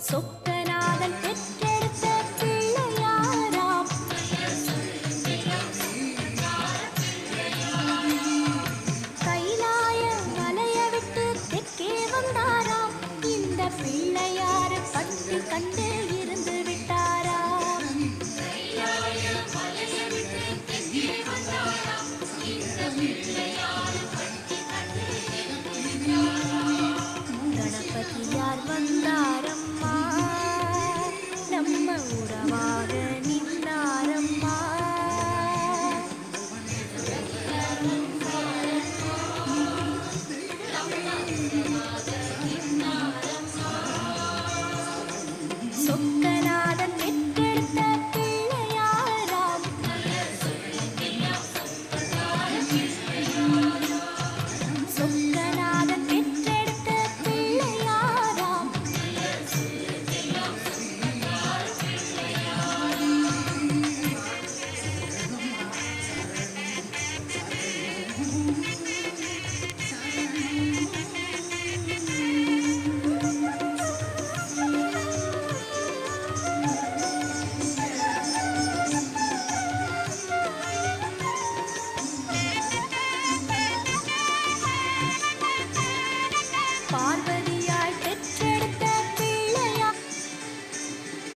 சொக்கநாதன் பெற்றெடுத்த பிள்ளையாராம். கைலாய மலைய விட்டு தெற்கே வந்தாராம். இந்த பிள்ளையார் பட்டு கண்டு இருந்து விட்டாராம். கணபதியார் வந்தாரம்மா, நம்ம உறவாக நின்றாரம்மா. சொக்க